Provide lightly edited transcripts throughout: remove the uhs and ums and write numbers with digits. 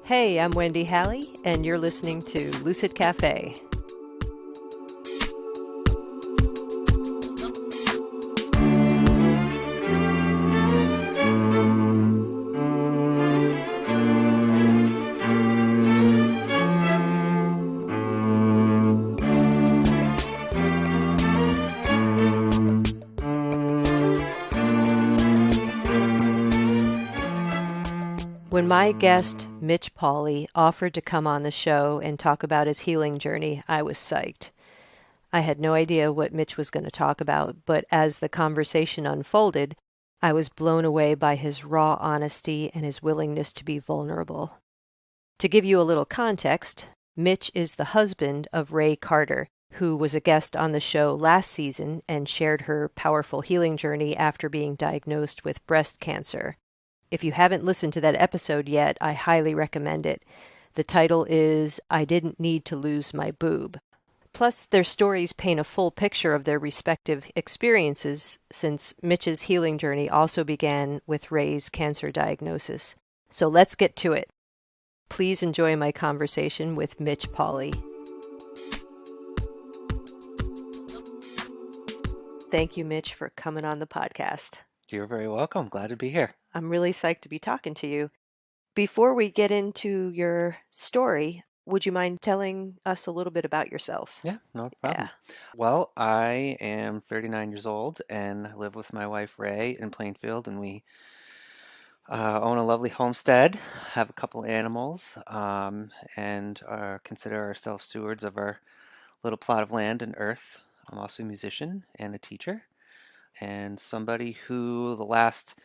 Hey, I'm Wendy Halley, and you're listening to Lucid Cafe. When my guest, Mitch Pauley, offered to come on the show and talk about his healing journey, I was psyched. I had no idea what Mitch was going to talk about, but as the conversation unfolded, I was blown away by his raw honesty and his willingness to be vulnerable. To give you a little context, Mitch is the husband of Ray Carter, who was a guest on the show last season and shared her powerful healing journey after being diagnosed with breast cancer. If you haven't listened to that episode yet, I highly recommend it. The title is I Didn't Need to Lose My Boob. Plus, their stories paint a full picture of their respective experiences, since Mitch's healing journey also began with Ray's cancer diagnosis. So let's get to it. Please enjoy my conversation with Mitch Pauley. Thank you, Mitch, for coming on the podcast. You're very welcome. Glad to be here. I'm really psyched to be talking to you. Before we get into your story, would you mind telling us a little bit about yourself? Yeah, no problem. Well, I am 39 years old and I live with my wife Ray in Plainfield, and we own a lovely homestead, have a couple animals, and consider ourselves stewards of our little plot of land and earth. I'm also a musician and a teacher, and somebody who the last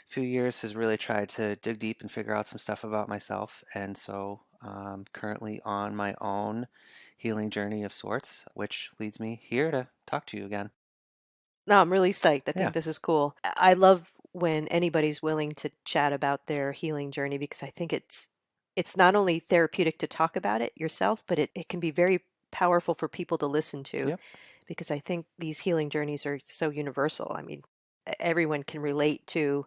few years has really tried to dig deep and figure out some stuff about myself. And so currently on my own healing journey of sorts, which leads me here to talk to you again. No, I'm really psyched. I Yeah. think this is cool. I love when anybody's willing to chat about their healing journey, because I think it's not only therapeutic to talk about it yourself, but it can be very powerful for people to listen to, Yep. because I think these healing journeys are so universal. I mean, everyone can relate to,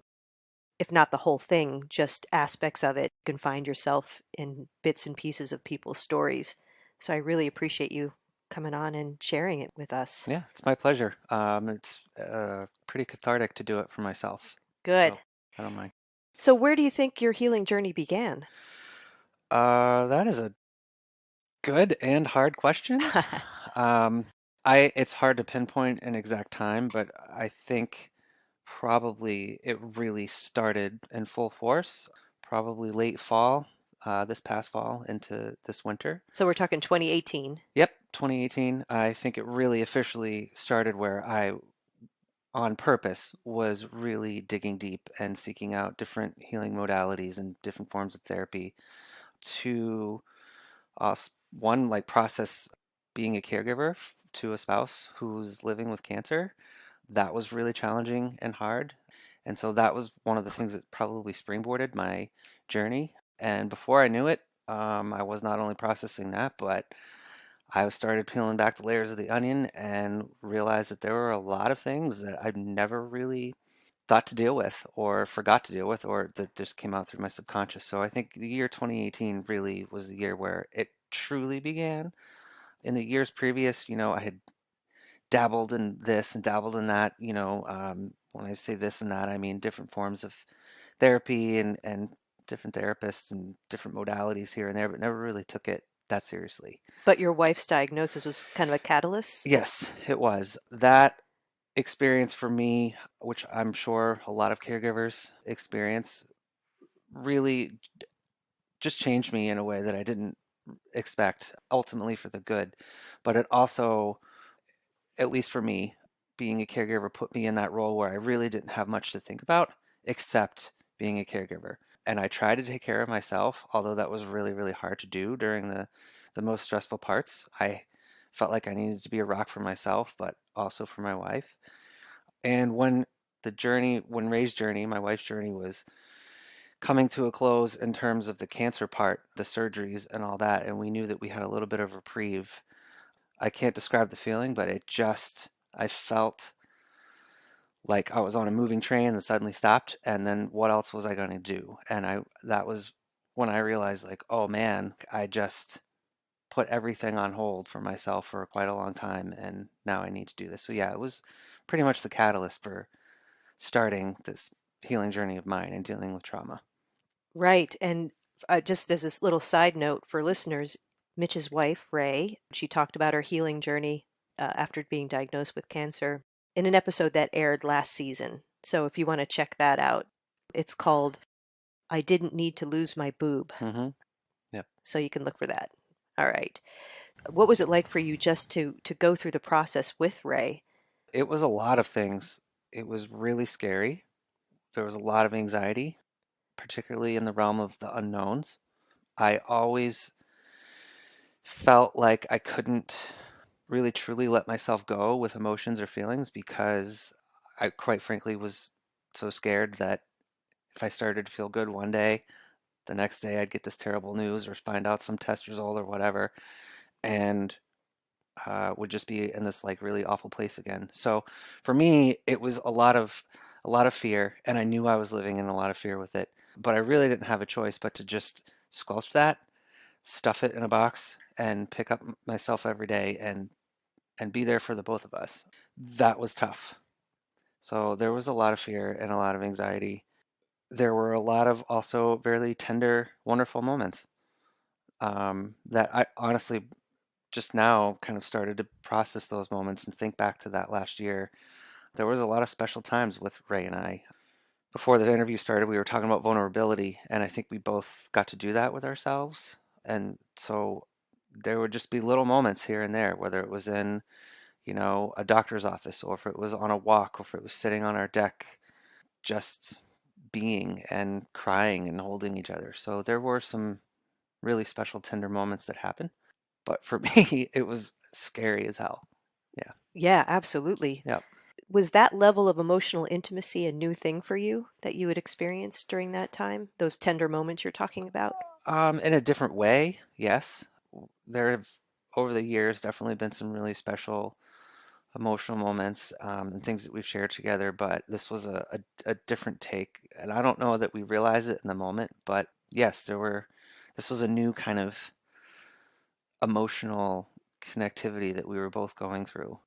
if not the whole thing, just aspects of it. You can find yourself in bits and pieces of people's stories. So I really appreciate you coming on and sharing it with us. Yeah, it's my pleasure. It's pretty cathartic to do it for myself. Good. So I don't mind. So where do you think your healing journey began? That is a good and hard question. Um, it's hard to pinpoint an exact time, but I think probably it really started in full force, probably late fall, this past fall into this winter. So we're talking 2018. Yep, 2018. I think it really officially started where I, on purpose, was really digging deep and seeking out different healing modalities and different forms of therapy to one, like process being a caregiver to a spouse who's living with cancer. That was really challenging and hard. And so that was one of the things that probably springboarded my journey. And before I knew it, I was not only processing that, but I started peeling back the layers of the onion and realized that there were a lot of things that I'd never really thought to deal with or forgot to deal with, or that just came out through my subconscious. So I think the year 2018 really was the year where it truly began. In the years previous, I had dabbled in this and dabbled in that. When I say this and that, I mean different forms of therapy and different therapists and different modalities here and there, but never really took it that seriously. But your wife's diagnosis was kind of a catalyst? Yes, it was. That experience for me, which I'm sure a lot of caregivers experience, really just changed me in a way that I didn't expect, ultimately for the good. But it also, at least for me, being a caregiver put me in that role where I really didn't have much to think about except being a caregiver. And I tried to take care of myself, although that was really, really hard to do during the most stressful parts. I felt like I needed to be a rock for myself, but also for my wife. And when Ray's journey, my wife's journey, was coming to a close in terms of the cancer part, the surgeries and all that, and we knew that we had a little bit of reprieve. I can't describe the feeling, but I felt like I was on a moving train that suddenly stopped, and then what else was I going to do? And that was when I realized, like, oh man, I just put everything on hold for myself for quite a long time, and now I need to do this. So yeah, it was pretty much the catalyst for starting this healing journey of mine and dealing with trauma. Right. And just as this little side note for listeners, Mitch's wife, Ray, she talked about her healing journey after being diagnosed with cancer in an episode that aired last season. So if you want to check that out, it's called I Didn't Need to Lose My Boob. Hmm. Yep. So you can look for that. All right. What was it like for you just to go through the process with Ray? It was a lot of things. It was really scary. There was a lot of anxiety, particularly in the realm of the unknowns. I always felt like I couldn't really truly let myself go with emotions or feelings because I quite frankly was so scared that if I started to feel good one day, the next day I'd get this terrible news or find out some test result or whatever, and would just be in this like really awful place again. So for me, it was a lot of fear, and I knew I was living in a lot of fear with it. But I really didn't have a choice but to just squelch that, stuff it in a box, and pick up myself every day and be there for the both of us. That was tough. So there was a lot of fear and a lot of anxiety. There were a lot of also very tender, wonderful moments that I honestly just now kind of started to process those moments and think back to that last year. There was a lot of special times with Ray and I. Before the interview started, we were talking about vulnerability, and I think we both got to do that with ourselves. And so there would just be little moments here and there, whether it was in, a doctor's office, or if it was on a walk, or if it was sitting on our deck, just being and crying and holding each other. So there were some really special, tender moments that happened. But for me, it was scary as hell. Yeah. Yeah, absolutely. Yep. Was that level of emotional intimacy a new thing for you that you had experienced during that time? Those tender moments you're talking about? In a different way, yes. There have, over the years, definitely been some really special emotional moments and things that we've shared together, but this was a different take. And I don't know that we realize it in the moment, but yes, this was a new kind of emotional connectivity that we were both going through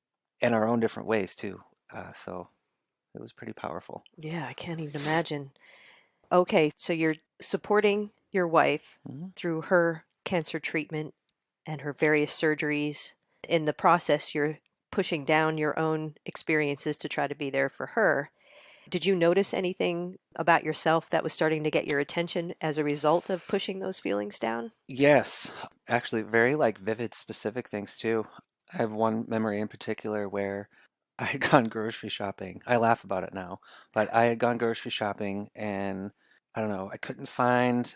in our own different ways too. So it was pretty powerful. Yeah, I can't even imagine. Okay, so you're supporting your wife Hmm. through her cancer treatment and her various surgeries. In the process, you're pushing down your own experiences to try to be there for her. Did you notice anything about yourself that was starting to get your attention as a result of pushing those feelings down? Yes, actually, very like vivid, specific things too. I have one memory in particular where I had gone grocery shopping. I laugh about it now, but I had gone grocery shopping and I don't know, I couldn't find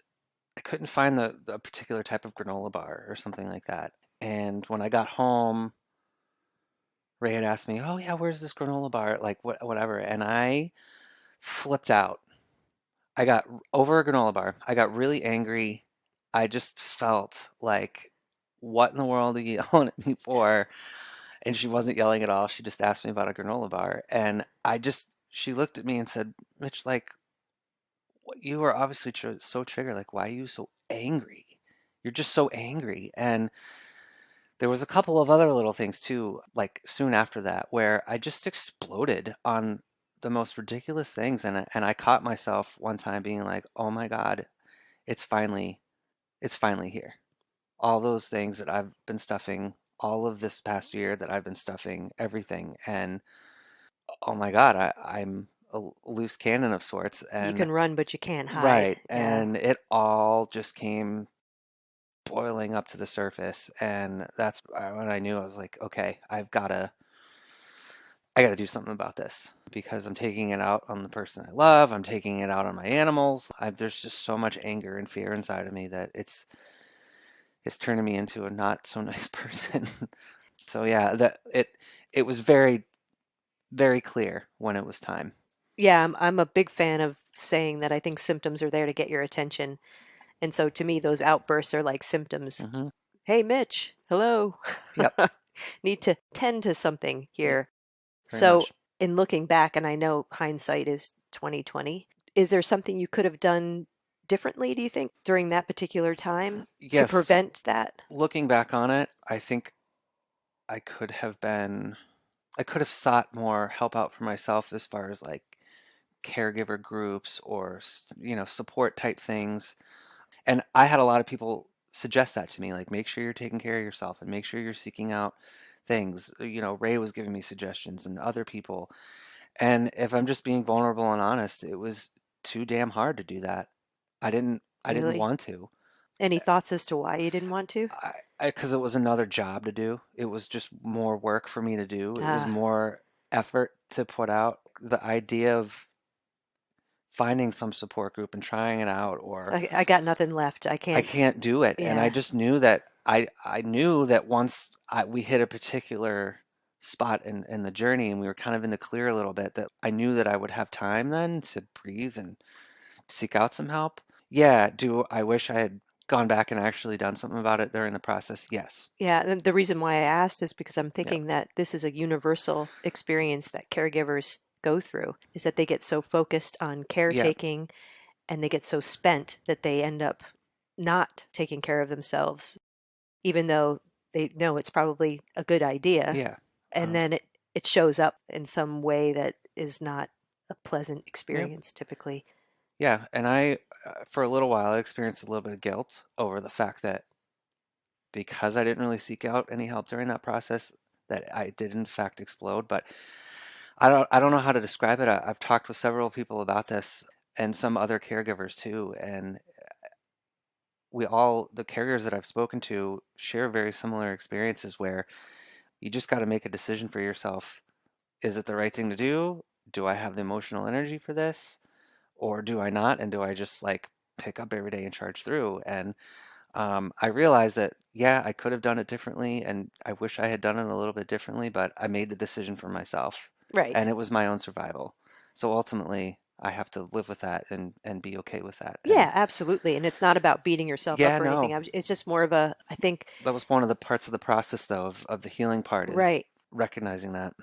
the particular type of granola bar or something like that. And when I got home, Ray had asked me, "Oh yeah, where's this granola bar?" Like whatever, and I flipped out. I got over a granola bar. I got really angry. I just felt like, what in the world are you yelling at me for? And she wasn't yelling at all. She just asked me about a granola bar. And she looked at me and said, Mitch, like, you were obviously so triggered. Like, why are you so angry? You're just so angry. And there was a couple of other little things too, like soon after that, where I just exploded on the most ridiculous things. And I caught myself one time being like, oh my God, it's finally here. All those things that I've been stuffing all of this past year that I've been stuffing everything, and oh my God, I'm a loose cannon of sorts. You And can run, but you can't hide. right, Yeah. and it all just came boiling up to the surface, and that's when I knew. I was like, okay, I gotta do something about this because I'm taking it out on the person I love. I'm taking it out on my animals. There's just so much anger and fear inside of me that it's turning me into a not so nice person. So yeah, that it was very, very clear when it was time. Yeah, I'm a big fan of saying that I think symptoms are there to get your attention. And so to me, those outbursts are like symptoms. Hmm. Hey, Mitch, hello. Yep. Need to tend to something Yep. here. Very So, much. in looking back, and I know hindsight is 2020, is there something you could have done differently, do you think, during that particular time to Yes, prevent that? looking back on it, I think I I could have sought more help out for myself as far as like caregiver groups or, support type things. And I had a lot of people suggest that to me, like make sure you're taking care of yourself and make sure you're seeking out things. Ray was giving me suggestions and other people. And if I'm just being vulnerable and honest, it was too damn hard to do that. I didn't Really? want to. Any thoughts as to why you didn't want to? Because it was another job to do. It was just more work for me to do. It was Ah, more effort to put out. The idea of finding some support group and trying it out, so or I got nothing left. I I can't. can't do it. And I Yeah, just knew that I knew that once we hit a particular spot in the journey and we were kind of in the clear a little bit, that I knew that I would have time then to breathe and seek out some help. Yeah, do I wish I had gone back and actually done something about it during the process? Yes. yeah. And the reason why I asked is because I'm Yep. thinking that this is a universal experience that caregivers go through, is that they get so focused on Yeah. caretaking and they get so spent that they end up not taking care of themselves, even though they know it's probably a good idea. Yeah. And Um, then it shows up in some way that is not a pleasant yep. experience typically. Yeah. And for a little while, I experienced a little bit of guilt over the fact that because I didn't really seek out any help during that process, that I did in fact explode. But I don't know how to describe it. I've talked with several people about this and some other caregivers too, and the caregivers that I've spoken to share very similar experiences where you just got to make a decision for yourself. Is it the right thing to do? Do I have the emotional energy for this? Or do I not? And do I just like pick up every day and charge through? And I realized that, yeah, I could have done it differently, and I wish I had done it a little bit differently, but I made the decision for myself, Right. and it was my own survival. So ultimately, I have to live with that and be okay with that. And Yeah, absolutely. And it's not about beating yourself up yeah, or anything. no, It's just more of a, I think, that was one of the parts of the process, though, of the healing part is right, recognizing that.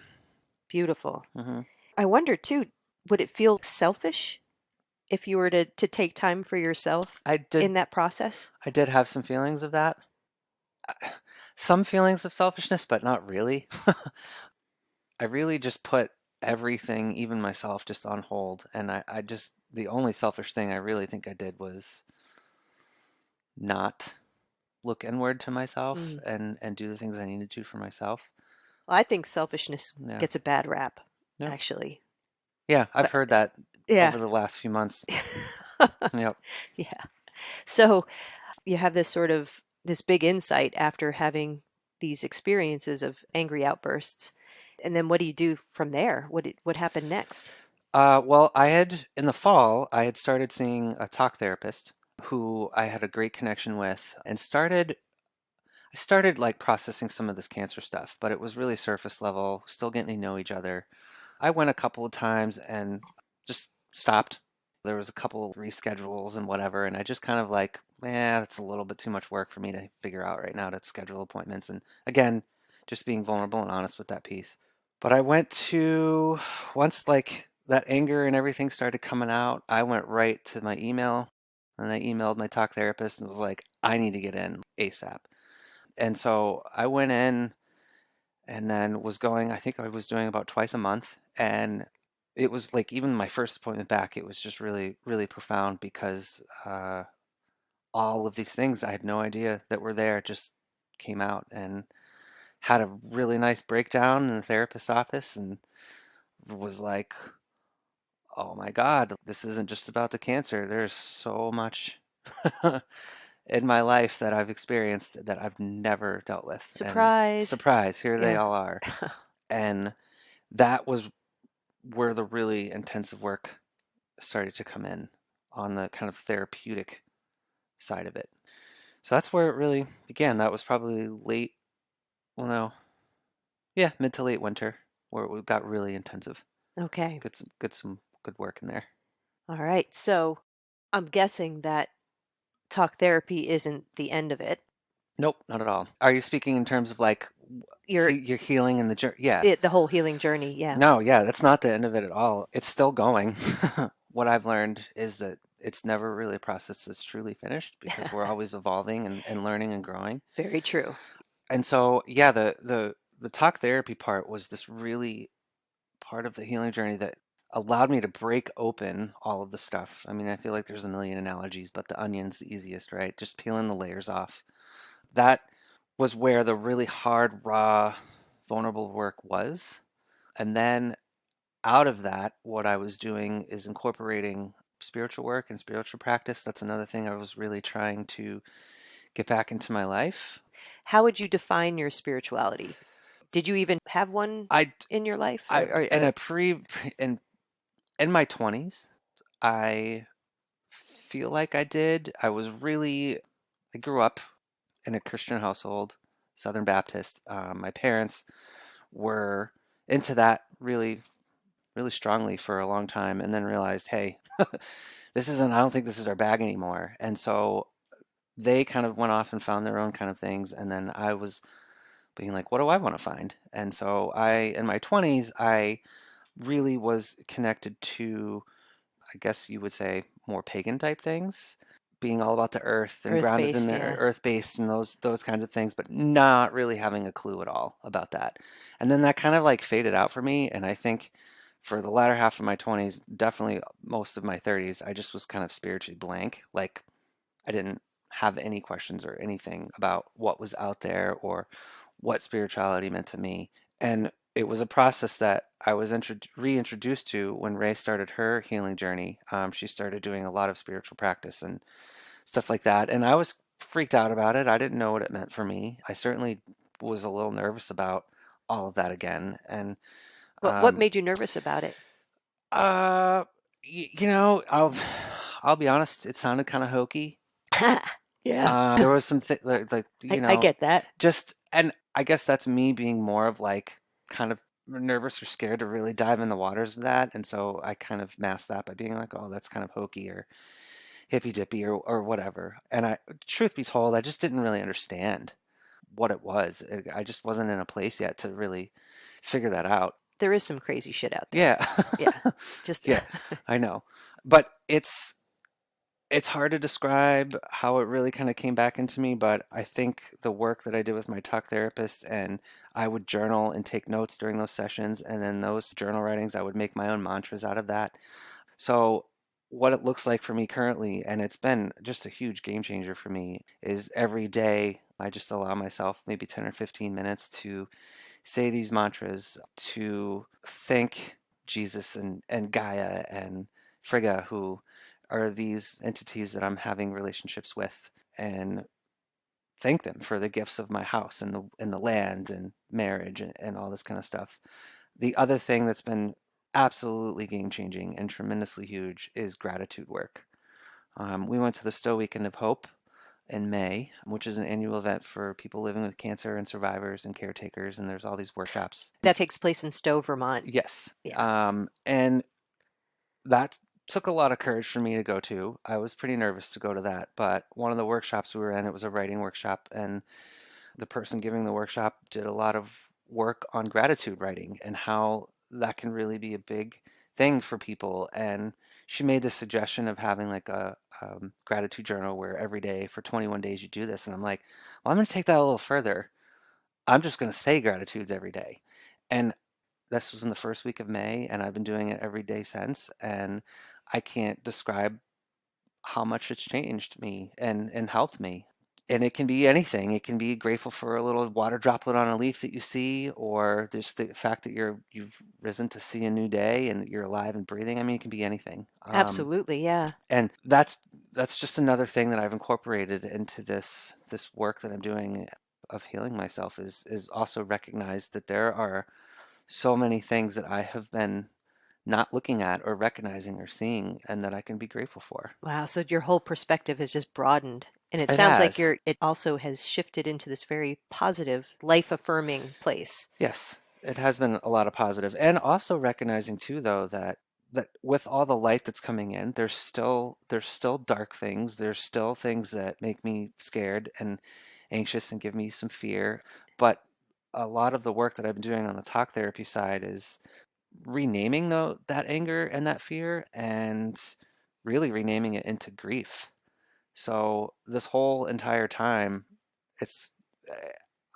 beautiful. Hmm. I wonder too, would it feel selfish if you were to take time for yourself I did, in that process? I did have some feelings of that, some feelings of selfishness, but not really. I really just put everything, even myself, just on hold. And the only selfish thing I really think I did was not look inward to myself Mm. and do the things I needed to for myself. Well, I think selfishness Yeah. gets a bad rap, Yep. actually. Yeah, I've But heard that yeah. over the last few months. Yep. Yeah. So you have this sort of this big insight after having these experiences of angry outbursts. And then what do you do from there? What happened next? Well, in the fall, I had started seeing a talk therapist who I had a great connection with and I started like processing some of this cancer stuff, but it was really surface level, still getting to know each other. I went a couple of times and just stopped. There was a couple reschedules and whatever, and I just kind of like, that's a little bit too much work for me to figure out right now to schedule appointments. And again, just being vulnerable and honest with that piece. But I went to once like that anger and everything started coming out, I went right to my email and I emailed my talk therapist and was like, I need to get in ASAP. And so I went in and then I think I was doing about twice a month. And it was like even my first appointment back, it was just really, really profound because all of these things I had no idea that were there just came out and had a really nice breakdown in the therapist's office and was like, oh my God, this isn't just about the cancer. There's so much in my life that I've experienced that I've never dealt with. And Surprise. surprise, here they Yeah. all are. And that was where the really intensive work started to come in on the kind of therapeutic side of it. So that's where it really began. That was probably well, no, yeah, mid to late winter, where it got really intensive. Okay. Some good work in there. All right. So I'm guessing that talk therapy isn't the end of it. Nope, not at all. Are you speaking in terms of like You're your healing and the journey? Yeah. the whole healing journey. Yeah. No, yeah, that's not the end of it at all. It's still going. What I've learned is that it's never really a process that's truly finished because we're always evolving and learning and growing. Very true. And so, yeah, the talk therapy part was this really part of the healing journey that allowed me to break open all of the stuff. I mean, I feel like there's a million analogies, but the onion's the easiest, right? Just peeling the layers off. That was where the really hard, raw, vulnerable work was. And then out of that, what I was doing is incorporating spiritual work and spiritual practice. That's another thing I was really trying to get back into my life. How would you define your spirituality? Did you even have one I, in your life? I, in a in my 20s, I feel like I did. I grew up in a Christian household, Southern Baptist. My parents were into that really, really strongly for a long time, and then realized, hey, I don't think this is our bag anymore. And so they kind of went off and found their own kind of things. And then I was being like, what do I want to find? And so in my 20s, I really was connected to, I guess you would say, more pagan type things, being all about the earth and grounded in earth-based? the Yeah. earth-based and those kinds of things, but not really having a clue at all about that. And then that kind of like faded out for me. And I think for the latter half of my 20s, definitely most of my 30s, I just was kind of spiritually blank. Like I didn't have any questions or anything about what was out there or what spirituality meant to me. And it was a process that I was reintroduced to when Ray started her healing journey. She started doing a lot of spiritual practice and stuff like that. And I was freaked out about it. I didn't know what it meant for me. I certainly was a little nervous about all of that again. And What um, made you nervous about it? uh, I'll be honest. It sounded kind of hokey. Yeah. There was some like I get that. just and I guess that's me being more of like kind of nervous or scared to really dive in the waters of that, and so I kind of masked that by being like, oh, that's kind of hokey or hippy dippy or whatever. And truth be told, I just didn't really understand what it was. I just wasn't in a place yet to really figure that out. There is some crazy shit out there. Yeah, Yeah. Just yeah, I know, but it's hard to describe how it really kind of came back into me, but I think the work that I did with my talk therapist, and I would journal and take notes during those sessions, and then those journal writings, I would make my own mantras out of that. So, what it looks like for me currently, and it's been just a huge game changer for me, is every day I just allow myself maybe 10 or 15 minutes to say these mantras, to thank Jesus and Gaia and Frigga, who are these entities that I'm having relationships with, and thank them for the gifts of my house and the land and marriage and all this kind of stuff. The other thing that's been absolutely game changing and tremendously huge is gratitude work. We went to the Stowe Weekend of Hope in May, which is an annual event for people living with cancer and survivors and caretakers, and there's all these workshops. that takes place in Stowe, Vermont. Yes. Yeah. And that took a lot of courage for me to go to. I was pretty nervous to go to that, but one of the workshops we were in, it was a writing workshop, and the person giving the workshop did a lot of work on gratitude writing and how that can really be a big thing for people. And she made the suggestion of having like a gratitude journal where every day for 21 days you do this. And I'm like, well, I'm going to take that a little further. I'm just going to say gratitudes every day. And this was in the first week of May, and I've been doing it every day since. And I can't describe how much it's changed me and helped me. And it can be anything. It can be grateful for a little water droplet on a leaf that you see, or just the fact that you've risen to see a new day and that you're alive and breathing. I mean, it can be anything. Absolutely. Yeah. And that's just another thing that I've incorporated into this work that I'm doing of healing myself is also recognize that there are so many things that I have been not looking at or recognizing or seeing and that I can be grateful for. Wow. So your whole perspective has just broadened. And it It sounds like has. it also has shifted into this very positive, life affirming place. Yes, it has been a lot of positive. And also recognizing too though that with all the light that's coming in, there's still dark things. There's still things that make me scared and anxious and give me some fear. But a lot of the work that I've been doing on the talk therapy side is renaming that anger and that fear and really renaming it into grief. So this whole entire time, it's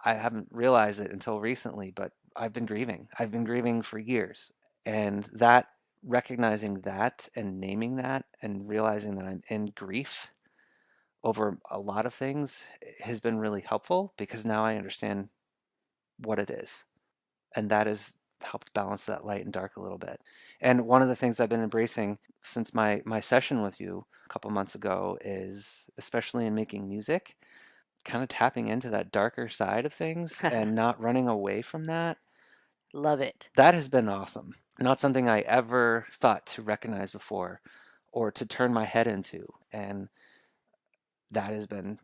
I haven't realized it until recently, but I've been grieving. I've been grieving for years. And that recognizing that and naming that and realizing that I'm in grief over a lot of things has been really helpful because now I understand what it is. And that has helped balance that light and dark a little bit. And one of the things I've been embracing since my session with you a couple months ago is, especially in making music, kind of tapping into that darker side of things and not running away from that. Love it. That has been awesome. Not something I ever thought to recognize before or to turn my head into. And that has been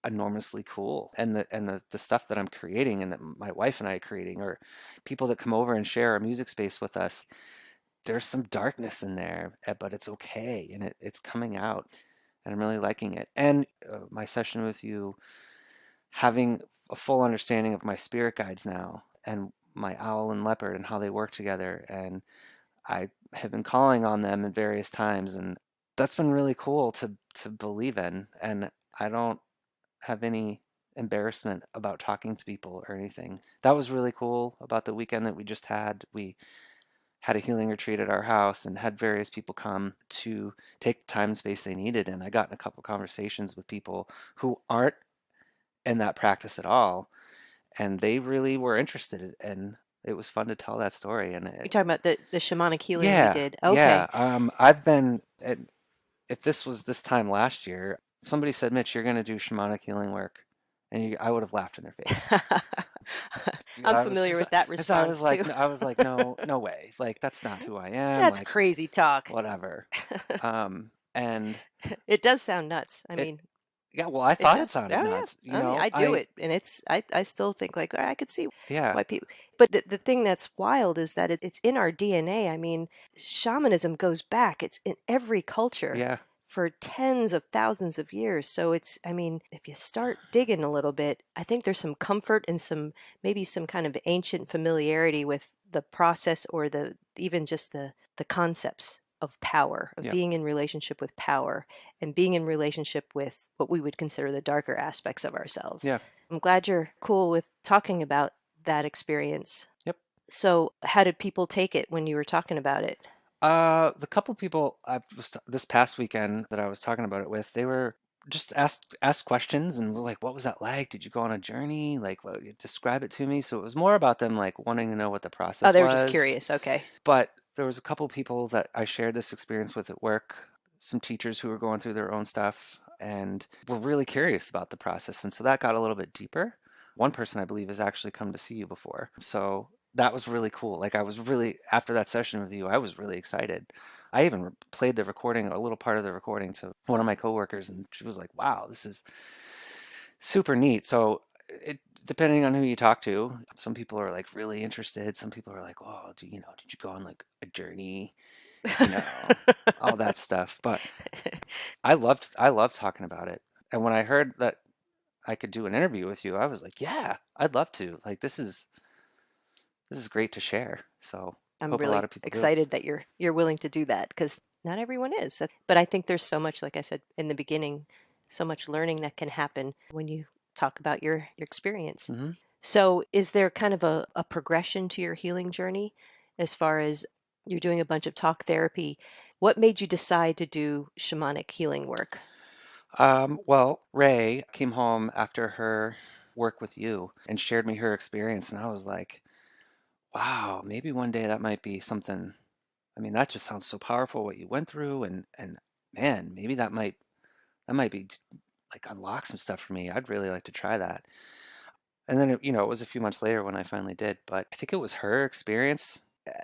enormously cool. And the stuff that I'm creating and that my wife and I are creating, or people that come over and share our music space with us, there's some darkness in there, but it's okay and it's coming out. And I'm really liking it. And my session with you, having a full understanding of my spirit guides now and my owl and leopard and how they work together. And I have been calling on them at various times, and that's been really cool to believe in. And I don't have any embarrassment about talking to people or anything. That was really cool about the weekend that we just had. We had a healing retreat at our house and had various people come to take the time and space they needed. And I got in a couple conversations with people who aren't in that practice at all, and they really were interested, and it was fun to tell that story. And You're talking about the shamanic healing we yeah, did. yeah. Okay. I've been, if this was this time last year, somebody said, Mitch, you're going to do shamanic healing work. And I would have laughed in their face. I'm I was familiar just, with that because I was response like, too. no, I was like, no, no way. Like, that's not who I am. That's Like, crazy talk. whatever. And It does sound nuts. I it, mean, yeah, well, I it thought it does. sounded Oh yeah. nuts. I mean, I do it, and I still think like I could see Yeah, why people. But the thing that's wild is that it's in our DNA. I mean, shamanism goes back. It's in every culture yeah, for tens of thousands of years. So it's, I mean, if you start digging a little bit, I think there's some comfort and some maybe some kind of ancient familiarity with the process or the even just the concepts of power, of yeah, being in relationship with power and being in relationship with what we would consider the darker aspects of ourselves. yeah. I'm glad you're cool with talking about that experience. Yep. So, how did people take it when you were talking about it? The couple people I was this past weekend that I was talking about it with, they were just asked questions and were like, "What was that like? Did you go on a journey? Like, what, describe it to me." So it was more about them like wanting to know what the Oh, process they were just was. curious. Okay. But there was a couple people that I shared this experience with at work, some teachers who were going through their own stuff and were really curious about the process, and so that got a little bit deeper. One person I believe has actually come to see you before, so that was really cool. Like I was really, after that session with you, I was really excited. I even played the recording, a little part of the recording, to one of my coworkers, and she was like, "Wow, this is super neat." So it, depending on who you talk to, some people are like really interested. Some people are like, "Oh, did you go on like a journey?" You know, all that stuff. But I loved talking about it. And when I heard that I could do an interview with you, I was like, "Yeah, I'd love to. Like this is great to share." So I'm hope a lot really of people do. excited that you're willing to do that because not everyone is. But I think there's so much, like I said in the beginning, so much learning that can happen when you talk about your experience. Hmm. So, is there kind of a progression to your healing journey as far as you're doing a bunch of talk therapy? What made you decide to do shamanic healing work? Well, Ray came home after her work with you and shared me her experience, and I was like, "Wow, maybe one day that might be something." I mean, that just sounds so powerful what you went through, and man, maybe that might be like unlock some stuff for me. I'd really like to try that. And then it was a few months later when I finally did, but I think it was her experience,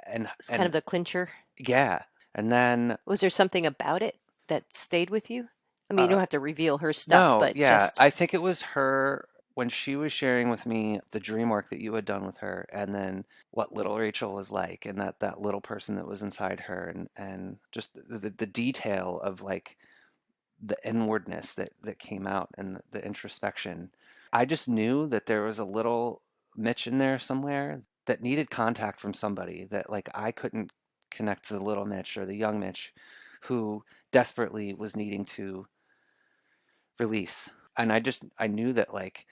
and It's kind of and the clincher. yeah, and then Was there something about it that stayed with you? I mean, you uh, don't have to reveal her stuff, no, but yeah, just I think it was her when she was sharing with me the dream work that you had done with her, and then what little Rachel was like, and that little person that was inside her, and just the detail of like the inwardness that came out and the introspection. I just knew that there was a little Mitch in there somewhere that needed contact from somebody that like I couldn't connect to the little Mitch or the young Mitch who desperately was needing to release. And I knew that like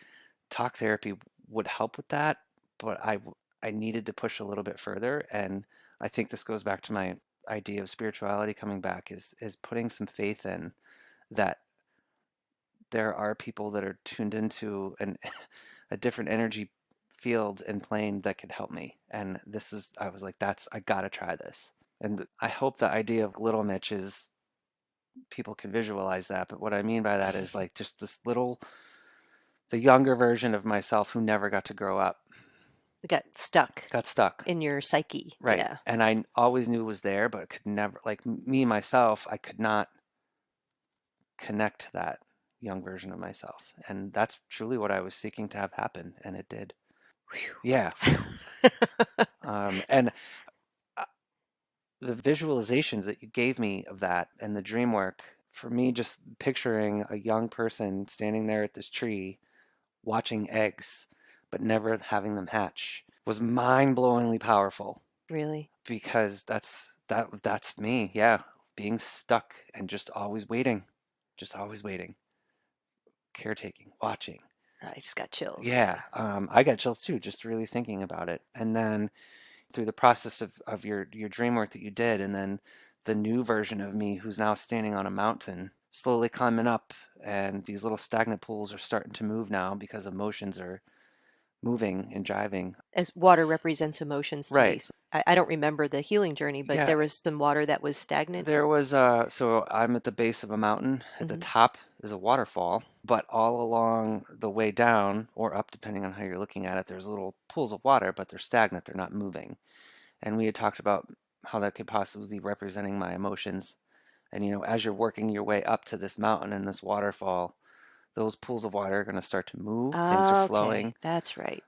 talk therapy would help with that, but I needed to push a little bit further. And I think this goes back to my idea of spirituality coming back is putting some faith in that there are people that are tuned into a different energy field and plane that could help me. And I was like, I gotta try this. And I hope the idea of little Mitch is people can visualize that. But what I mean by that is like just the younger version of myself who never got to grow up, It got stuck got stuck. in your psyche. Right. Yeah. And I always knew it was there, but could never, like me, myself, I could not connect to that young version of myself. And that's truly what I was seeking to have happen. And it did. Yeah. And uh, the visualizations that you gave me of that and the dream work, for me, just picturing a young person standing there at this tree watching eggs, but never having them hatch was mind-blowingly powerful Really? because that's me. Yeah, being stuck and just always waiting, caretaking, watching. I just got chills. Yeah, I got chills too, just really thinking about it. And then through the process of your dream work that you did, and then the new version of me who's now standing on a mountain, slowly climbing up, and these little stagnant pools are starting to move now because emotions are moving and driving. As water represents emotions to me. Right. So I don't remember the healing journey, but Yeah, there was some water that was stagnant. there was so I'm at the base of a mountain. At the Hmm. top is a waterfall, but all along the way down or up, depending on how you're looking at it, there's little pools of water, but they're stagnant, they're not moving. And we had talked about how that could possibly be representing my emotions. And as you're working your way up to this mountain and this waterfall, those pools of water are going to start to move. Things are Okay, flowing. that's right.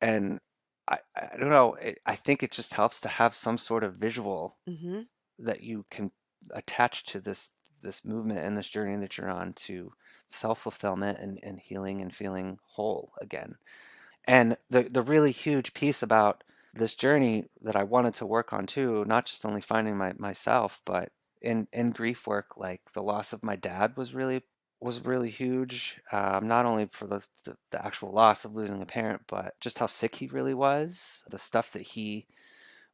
And I don't know. I think it just helps to have some sort of visual Hmm. that you can attach to this movement and this journey that you're on to self-fulfillment and healing and feeling whole again. And the really huge piece about this journey that I wanted to work on too, not just only finding myself, but in grief work, like the loss of my dad was really huge. Not only for the actual loss of losing a parent, but just how sick he really was, the stuff that he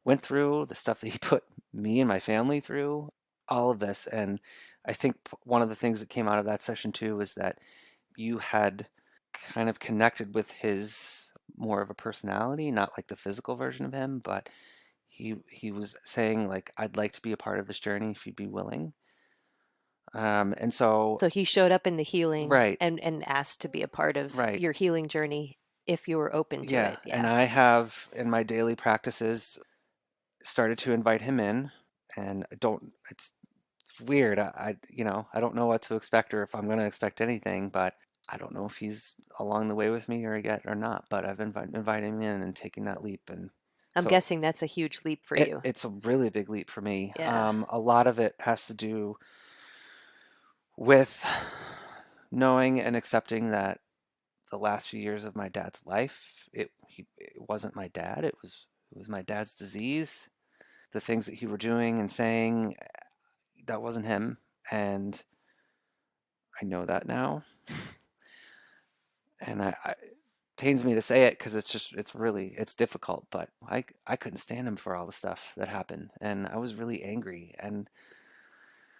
went through, the stuff that he put me and my family through, all of this. And I think one of the things that came out of that session too is that you had kind of connected with his more of a personality, not like the physical version of him, but he was saying like, I'd like to be a part of this journey if you'd be willing. And so, So he showed up in the healing right, and asked to be a part of right. your healing journey if you were open to Yeah, it. and Yeah. I have in my daily practices started to invite him in, and I don't. It's weird. I don't know what to expect or if I'm going to expect anything, but I don't know if he's along the way with me or yet or not. But I've invited him in and taking that leap, and I'm so guessing that's a huge leap for it you. it's a really big leap for me. Yeah. A lot of it has to do with knowing and accepting that the last few years of my dad's life, it wasn't my dad. It was my dad's disease. The things that he were doing and saying, that wasn't him, and I know that now. And it pains me to say it because it's difficult, but I couldn't stand him for all the stuff that happened, and I was really angry, and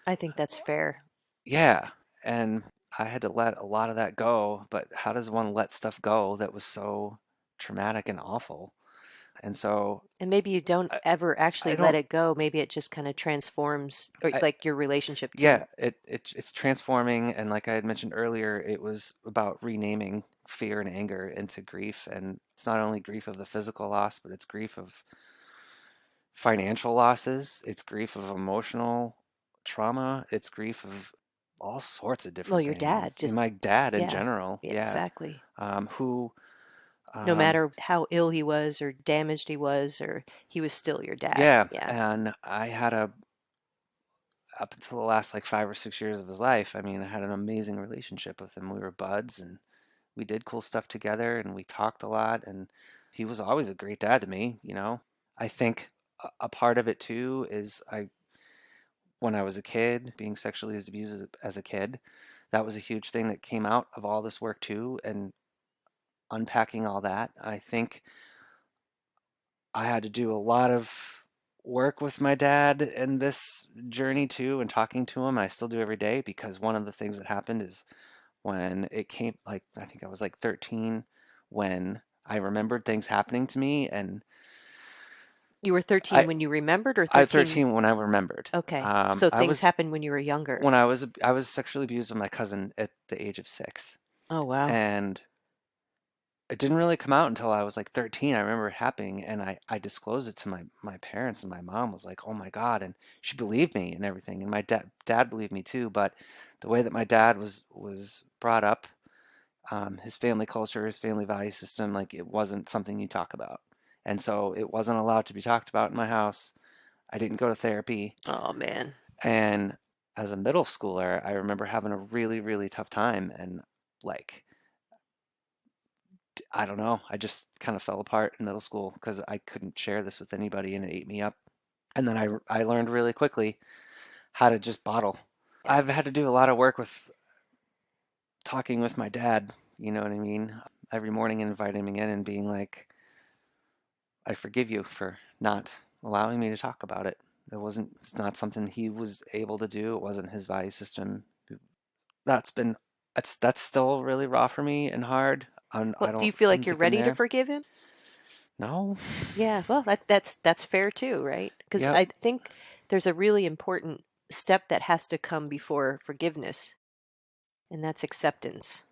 I think that's fair. yeah, and I had to let a lot of that go. But how does one let stuff go that was so traumatic and awful? And so And maybe you don't I, ever I actually let don't. it go. Maybe it just kind of transforms, or I, like your relationship to. yeah, it's transforming, and like I had mentioned earlier, it was about renaming fear and anger into grief, and it's not only grief of the physical loss, but it's grief of financial losses, it's grief of emotional trauma, it's grief of all sorts of Well, different your dad things. just, My dad in yeah, general, yeah, yeah, exactly. who, No um, matter how ill he was or damaged he was, or he was still your dad. yeah, Yeah. and I had up until the last like 5 or 6 years of his life, I mean, I had an amazing relationship with him. We were buds and we did cool stuff together and we talked a lot, and he was always a great dad to me. I think a part of it too is when I was a kid, being sexually abused as a kid. That was a huge thing that came out of all this work too, and unpacking all that. I think I had to do a lot of work with my dad in this journey too, and talking to him. I still do every day because one of the things that happened is when it came, like, I think I was like 13 when I remembered things happening to me, and You were 13 I when you remembered, or I 13? 13 when I remembered. Okay. So I things was happened when you were younger. when I was sexually abused by my cousin at the age of 6, Oh, wow. and it didn't really come out until I was like 13. I remember it happening, and I disclosed it to my parents, and my mom was like, "Oh my God," and she believed me and everything, and my dad believed me too. But the way that my dad was brought up, his family culture, his family value system, like it wasn't something you talk about, and so it wasn't allowed to be talked about in my house. I didn't go to therapy, Oh, man. and as a middle schooler, I remember having a really, really tough time, and like I don't know. I just kind of fell apart in middle school because I couldn't share this with anybody and it ate me up. And then I learned really quickly how to just bottle. Yeah. I've had to do a lot of work with talking with my dad, you know what I mean? Every morning inviting him in and being like, I forgive you for not allowing me to talk about it. It's not something he was able to do. It wasn't his value system. That's been, that's still really raw for me and hard. Well, do you feel I don't like you're think I'm ready to there. forgive him? No. Yeah, well, that's fair too, right? Because Yep. I think there's a really important step that has to come before forgiveness, and that's acceptance.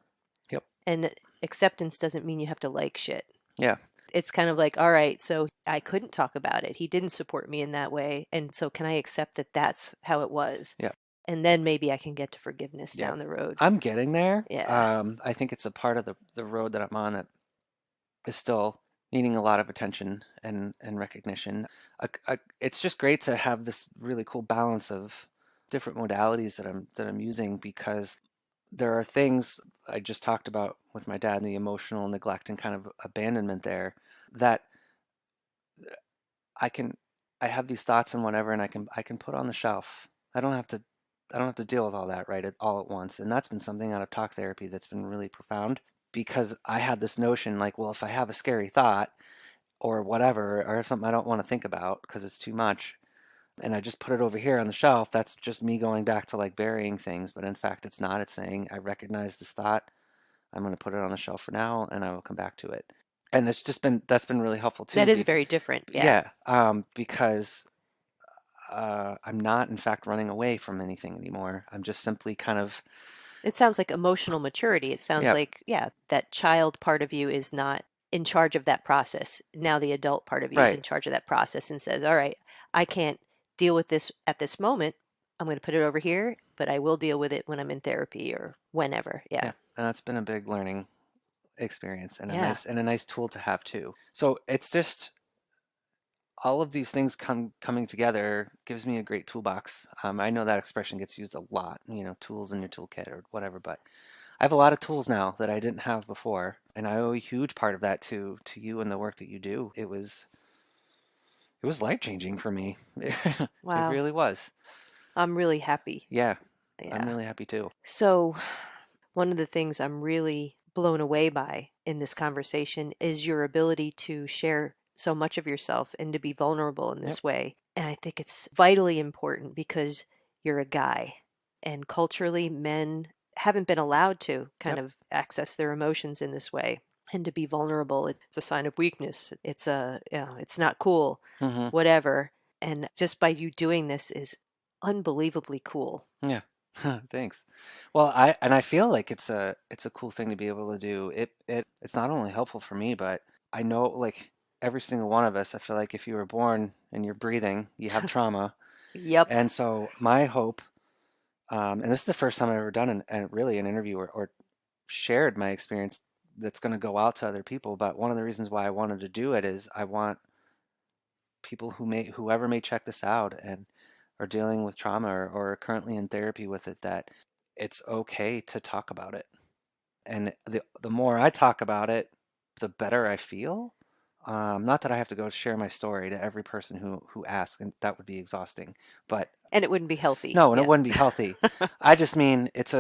Yep. And acceptance doesn't mean you have to like shit. Yeah. It's kind of like, all right, so I couldn't talk about it. He didn't support me in that way. And so can I accept that that's how it was? Yeah. And then maybe I can get to forgiveness Yep. down the road. I'm getting there. Yeah. I think it's a part of the road that I'm on that is still needing a lot of attention and recognition. It's just great to have this really cool balance of different modalities that I'm using because there are things I just talked about with my dad and the emotional neglect and kind of abandonment there that I can I have these thoughts and whatever and I can put on the shelf. I don't have to deal with all that right all at once. And that's been something out of talk therapy that's been really profound because I had this notion like, well, if I have a scary thought or whatever, or something I don't want to think about because it's too much, and I just put it over here on the shelf, that's just me going back to like burying things. But in fact, it's not. It's saying, I recognize this thought. I'm going to put it on the shelf for now and I will come back to it. And that's been really helpful too. That is very different. Yeah. Yeah, because I'm not, in fact, running away from anything anymore. I'm just simply kind of, It sounds like emotional maturity. It sounds yeah, like, yeah, that child part of you is not in charge of that process. Now the adult part of you is right, in charge of that process and says, all right, I can't deal with this at this moment. I'm going to put it over here, but I will deal with it when I'm in therapy or whenever. Yeah. yeah. And that's been a big learning experience Yeah. and a nice tool to have too. So it's just all of these things coming together gives me a great toolbox. I know that expression gets used a lot, you know, tools in your toolkit or whatever, but I have a lot of tools now that I didn't have before, and I owe a huge part of that to you and the work that you do. It was life changing for me. It Wow. really was. I'm really happy. Yeah, I'm Yeah. really happy too. So, one of the things I'm really blown away by in this conversation is your ability to share so much of yourself and to be vulnerable in Yep. this way. And I think it's vitally important because you're a guy, and culturally, men haven't been allowed to kind Yep. of access their emotions in this way. And to be vulnerable, it's a sign of weakness. It's it's not cool, Hmm. whatever. And just by you doing this is unbelievably cool. Yeah. Thanks. Well, I feel like it's a cool thing to be able to do. It's not only helpful for me, but I know like every single one of us, I feel like if you were born and you're breathing, you have trauma. Yep. And so my hope, and this is the first time I've ever done really an interview or shared my experience that's going to go out to other people. But one of the reasons why I wanted to do it is I want people whoever may check this out and are dealing with trauma or are currently in therapy with it, that it's okay to talk about it. And the more I talk about it, the better I feel. Not that I have to go share my story to every person who asks, and that would be exhausting. But And it wouldn't be healthy. No, and it Yeah. wouldn't be healthy. I just mean it's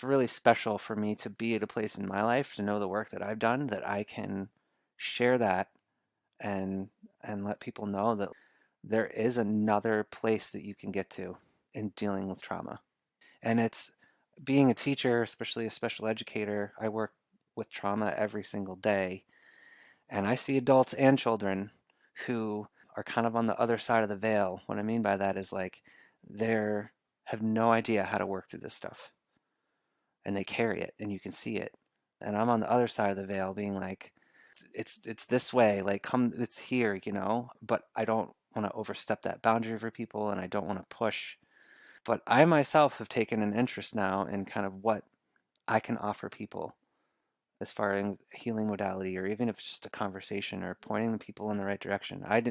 really special for me to be at a place in my life to know the work that I've done, that I can share that and let people know that there is another place that you can get to in dealing with trauma. And it's being a teacher, especially a special educator, I work with trauma every single day. And I see adults and children who are kind of on the other side of the veil. What I mean by that is like they're have no idea how to work through this stuff and they carry it and you can see it. And I'm on the other side of the veil being like, it's this way, like come it's here, but I don't want to overstep that boundary for people and I don't want to push. But I myself have taken an interest now in kind of what I can offer people as far as healing modality, or even if it's just a conversation or pointing the people in the right direction. I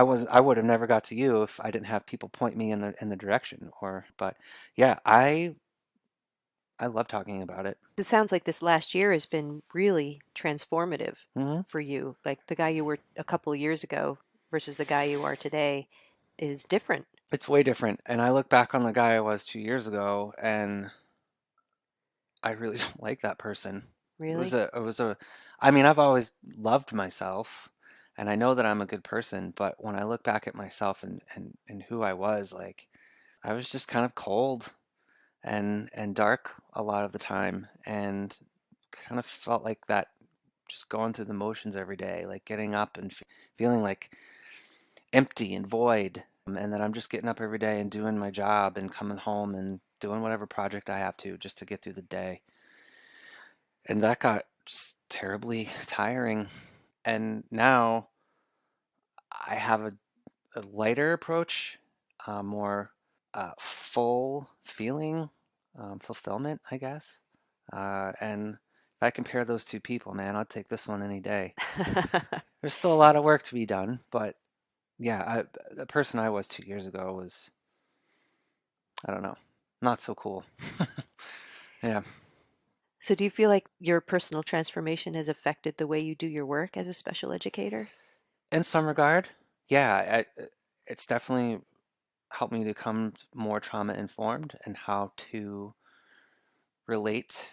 would have never got to you if I didn't have people point me in the direction. But yeah, I love talking about it. It sounds like this last year has been really transformative Hmm. for you. Like the guy you were a couple of years ago versus the guy you are today is different. It's way different, and I look back on the guy I was 2 years ago, and I really don't like that person. Really? It was a, I mean, I've always loved myself, and I know that I'm a good person, but when I look back at myself and who I was, like, I was just kind of cold and dark a lot of the time, and kind of felt like that, just going through the motions every day, like getting up and feeling like empty and void, and that I'm just getting up every day and doing my job and coming home and doing whatever project I have to just to get through the day. And that got just terribly tiring. And now I have a lighter approach, more full feeling, fulfillment, I guess. And if I compare those two people, man, I'd take this one any day. There's still a lot of work to be done, but yeah, the person I was 2 years ago was, I don't know, not so cool. Yeah, So do you feel like your personal transformation has affected the way you do your work as a special educator? in some regard, yeah, it's definitely helped me become more trauma informed and how to relate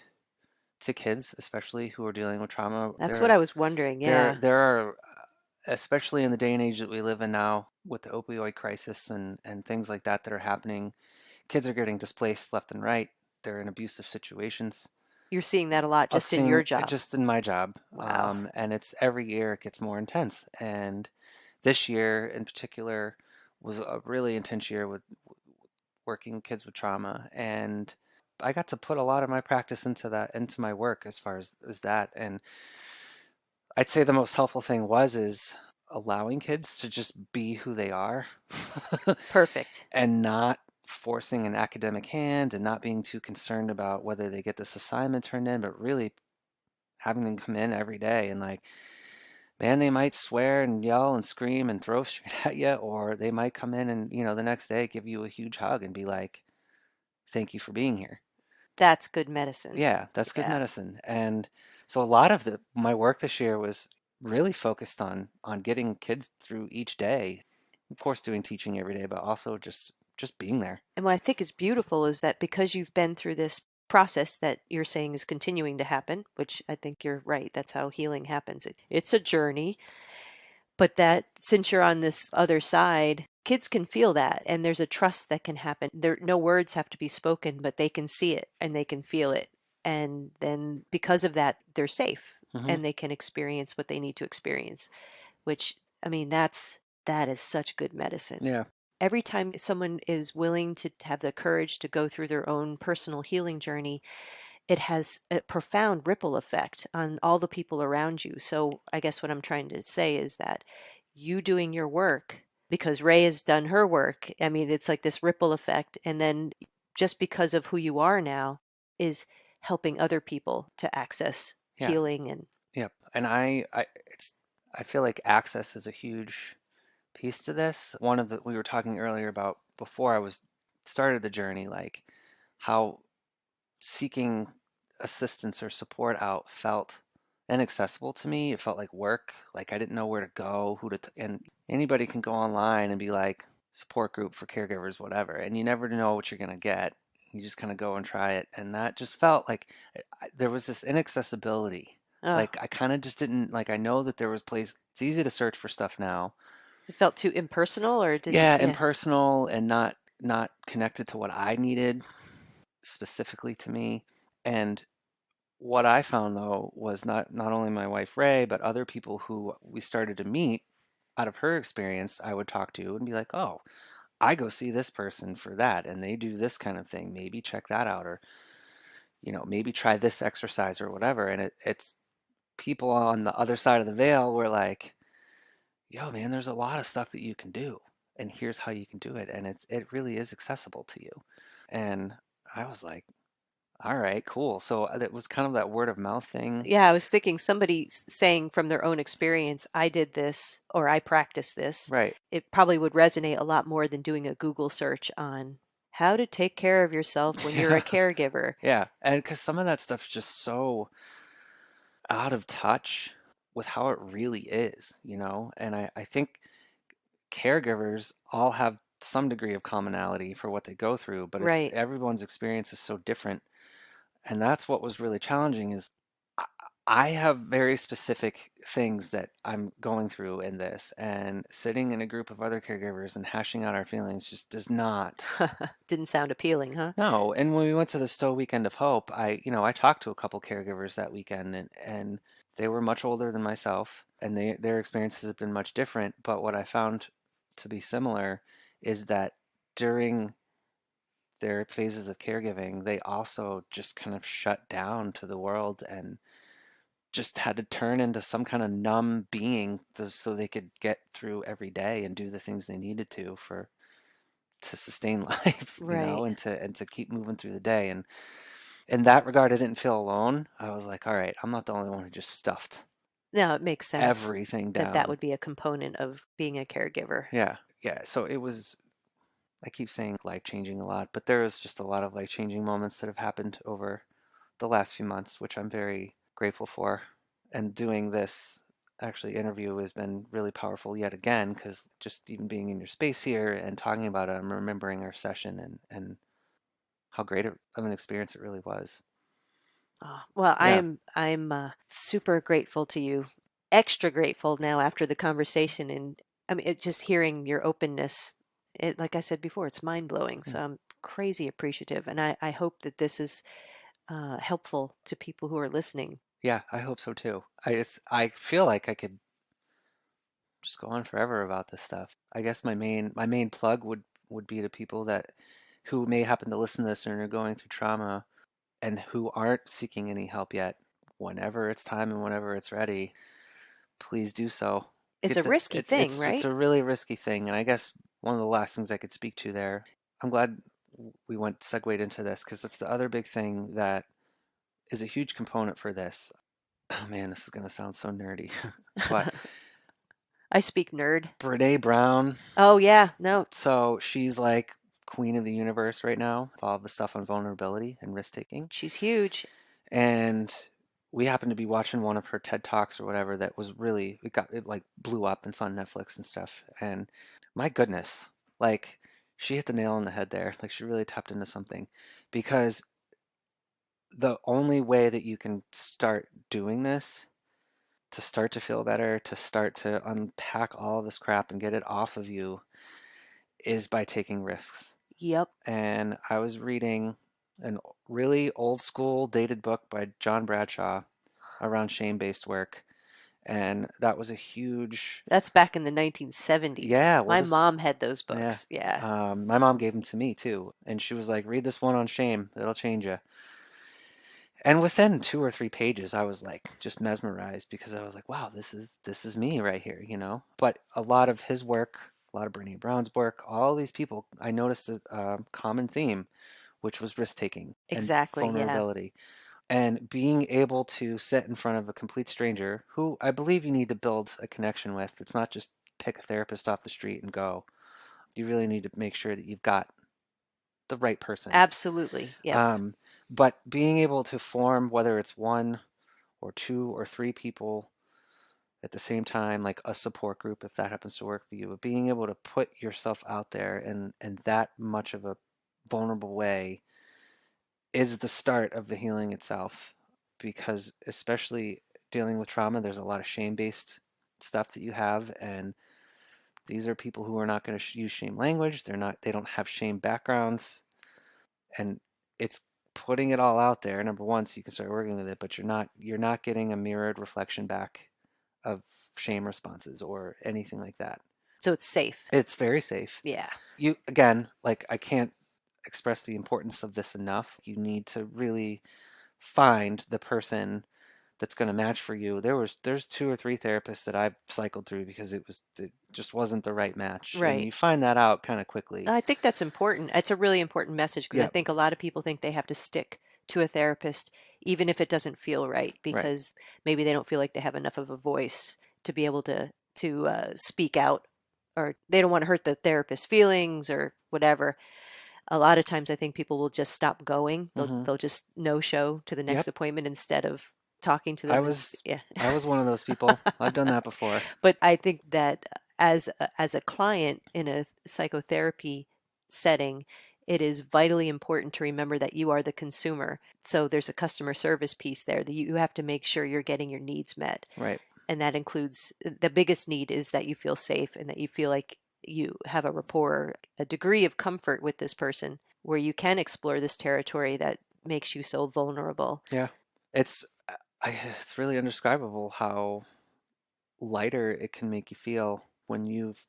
to kids, especially who are dealing with trauma. That's what I was wondering. Yeah. There are, especially in the day and age that we live in now, with the opioid crisis and things like that are happening. Kids are getting displaced left and right. They're in abusive situations. You're seeing that a lot I've just in your seen it job. just in my job, Wow. and it's every year it gets more intense. And this year in particular was a really intense year with working with kids with trauma, and I got to put a lot of my practice into that, into my work as far as that. And I'd say the most helpful thing is allowing kids to just be who they are Perfect. and not forcing an academic hand and not being too concerned about whether they get this assignment turned in, but really having them come in every day and like, man, they might swear and yell and scream and throw shit at you, or they might come in and, the next day give you a huge hug and be like, thank you for being here. That's good medicine. Yeah, that's good Yeah. medicine. And so a lot of my work this year was really focused on getting kids through each day. Of course, doing teaching every day, but also just being there. And what I think is beautiful is that because you've been through this process that you're saying is continuing to happen, which I think you're right, that's how healing happens. It's a journey, but that since you're on this other side, kids can feel that and there's a trust that can happen. There no words have to be spoken, but they can see it and they can feel it. And then because of that, they're safe Hmm. and they can experience what they need to experience, which I mean that is such good medicine. Yeah, Every time someone is willing to have the courage to go through their own personal healing journey, it has a profound ripple effect on all the people around you. So I guess what I'm trying to say is that you doing your work because Ray has done her work. I mean, it's like this ripple effect. And then just because of who you are now is helping other people to access yeah, healing and yep. And I feel like access is a huge piece to this. One of the we were talking earlier about before I was started the journey, like how seeking assistance or support out felt inaccessible to me. It felt like work. Like I didn't know where to go, and anybody can go online and be like, support group for caregivers, whatever, and you never know what you're going to get. You just kind of go and try it. And that just felt like there was this inaccessibility. Oh, Like I kind of just didn't like, I know that there was place, it's easy to search for stuff now. it felt too impersonal, or did it? Yeah, Yeah. impersonal and not connected to what I needed specifically to me. And what I found though was not only my wife Ray, but other people who we started to meet out of her experience, I would talk to and be like, "Oh, I go see this person for that, and they do this kind of thing. Maybe check that out, or maybe try this exercise or whatever." And it's people on the other side of the veil were like, "Yo, man, there's a lot of stuff that you can do, and here's how you can do it, and it really is accessible to you." And I was like, "All right, cool." So it was kind of that word of mouth thing, Yeah, I was thinking somebody saying from their own experience, I did this or I practiced this. right? It probably would resonate a lot more than doing a Google search on how to take care of yourself when you're Yeah, a caregiver. yeah, and because some of that stuff's just so out of touch with how it really is, and I think caregivers all have some degree of commonality for what they go through, but it's Right. everyone's experience is so different. And that's what was really challenging is I I have very specific things that I'm going through in this, and sitting in a group of other caregivers and hashing out our feelings just does not. Didn't sound appealing, huh? No, and when we went to the Stowe Weekend of Hope, I talked to a couple caregivers that weekend, and they were much older than myself, and their experiences have been much different. But what I found to be similar is that during their phases of caregiving, they also just kind of shut down to the world and just had to turn into some kind of numb being so they could get through every day and do the things they needed to sustain life, Right. and to keep moving through the day. And in that regard, I didn't feel alone. I was like, all right, I'm not the only one who just stuffed Now it makes sense everything that that down. would be a component of being a caregiver. Yeah, yeah. So it was, I keep saying life changing a lot, but there was just a lot of life changing moments that have happened over the last few months, which I'm very grateful for. And doing this actually interview has been really powerful yet again, because just even being in your space here and talking about it, I'm remembering our session and how great of an experience it really was. Oh, well, Yeah, I'm super grateful to you. Extra grateful now after the conversation, and I mean, just hearing your openness. It, like I said before, it's mind blowing. yeah, So I'm crazy appreciative, and I hope that this is helpful to people who are listening. yeah. I hope so too. I feel like I could just go on forever about this stuff. I guess my main plug would be to people that who may happen to listen to this and are going through trauma and who aren't seeking any help yet. Whenever it's time and whenever it's ready, please do so. It's a risky thing, It's right? a really risky thing, and I guess one of the last things I could speak to there. I'm glad we went segued into this because it's the other big thing that is a huge component for this. Oh man, this is gonna sound so nerdy, but I speak nerd. Brene Brown. Oh yeah, no, So she's like queen of the universe right now, with all the stuff on vulnerability and risk taking. she's huge. And we happened to be watching one of her TED Talks or whatever that was really it like blew up and it's on Netflix and stuff. And my goodness, like she hit the nail on the head there. Like she really tapped into something because the only way that you can start doing this, to start to feel better, to start to unpack all of this crap and get it off of you, is by taking risks. Yep, And I was reading a really old school dated book by John Bradshaw around shame-based work, and that was a huge. that's back in the 1970s. Yeah, well My this mom had those yeah. books. Yeah, My mom gave them to me too, and she was like, read this one on shame, it'll change you. And within 2 or 3 pages I was like just mesmerized because I was like, wow, this is me right here. But a lot of his work, a lot of Brene Brown's work, all these people, I noticed a common theme, which was risk taking and exactly. Yeah, vulnerability. And being able to sit in front of a complete stranger who I believe you need to build a connection with. It's not just pick a therapist off the street and go. You really need to make sure that you've got the right person. absolutely. Yep. Um, but being able to form, whether it's one or two or three people, at the same time, like a support group, if that happens to work for you, but being able to put yourself out there in that much of a vulnerable way is the start of the healing itself. Because especially dealing with trauma, there's a lot of shame-based stuff that you have, and these are people who are not going to use shame language. They don't have shame backgrounds, and it's putting it all out there. Number one, so you can start working with it, but you're not getting a mirrored reflection back of shame responses or anything like that. So it's safe. It's very safe. Yeah. You, again, like, I can't express the importance of this enough. You need to really find the person that's going to match for you. There's 2 or 3 therapists that I've cycled through because it just wasn't the right match, and Right. you find that out kind of quickly. I think that's important. It's a really important message because I Yeah, think a lot of people think they have to stick to a therapist even if it doesn't feel right, right. because maybe they don't feel like they have enough of a voice to be able to speak out, or they don't want to hurt the therapist's feelings or whatever. A lot of times I think people will just stop going. Hmm. They'll just no show to the next Yep. appointment instead of talking to I them, and was yeah. I was one of those people. I've done that before. But I think that as a client in a psychotherapy setting, it is vitally important to remember that you are the consumer. So there's a customer service piece there that you have to make sure you're getting your needs met. Right. And that includes, the biggest need is that you feel safe and that you feel like you have a rapport, a degree of comfort with this person where you can explore this territory that makes you so vulnerable. Yeah. It's it's really indescribable how lighter it can make you feel when you've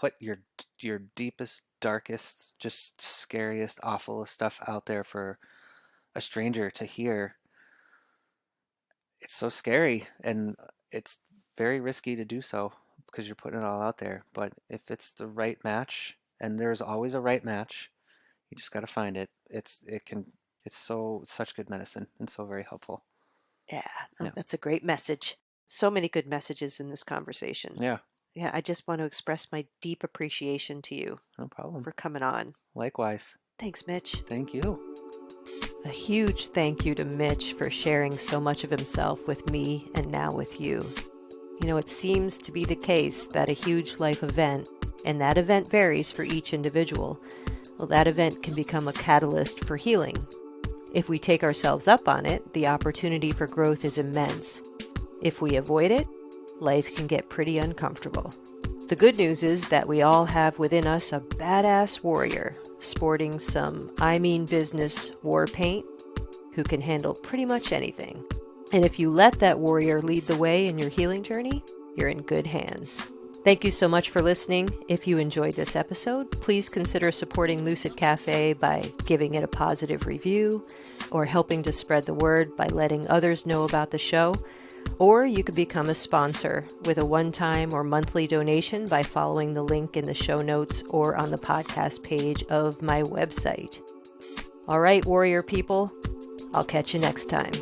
put your deepest, darkest, just scariest, awfulest stuff out there for a stranger to hear. It's so scary, and it's very risky to do so because you're putting it all out there. But if it's the right match, and there's always a right match, you just got to find it. It's such good medicine and so very helpful. Yeah, Yeah. that's a great message. So many good messages in this conversation. Yeah, Yeah, I just want to express my deep appreciation to you no problem. for coming on. Likewise. Thanks, Mitch. Thank you. A huge thank you to Mitch for sharing so much of himself with me and now with you. You know, it seems to be the case that a huge life event, and that event varies for each individual, well, that event can become a catalyst for healing. If we take ourselves up on it, the opportunity for growth is immense. If we avoid it, life can get pretty uncomfortable. The good news is that we all have within us a badass warrior sporting some I mean business war paint who can handle pretty much anything. And if you let that warrior lead the way in your healing journey, you're in good hands. Thank you so much for listening. If you enjoyed this episode, please consider supporting Lucid Cafe by giving it a positive review or helping to spread the word by letting others know about the show. Or you could become a sponsor with a one-time or monthly donation by following the link in the show notes or on the podcast page of my website. All right, warrior people, I'll catch you next time.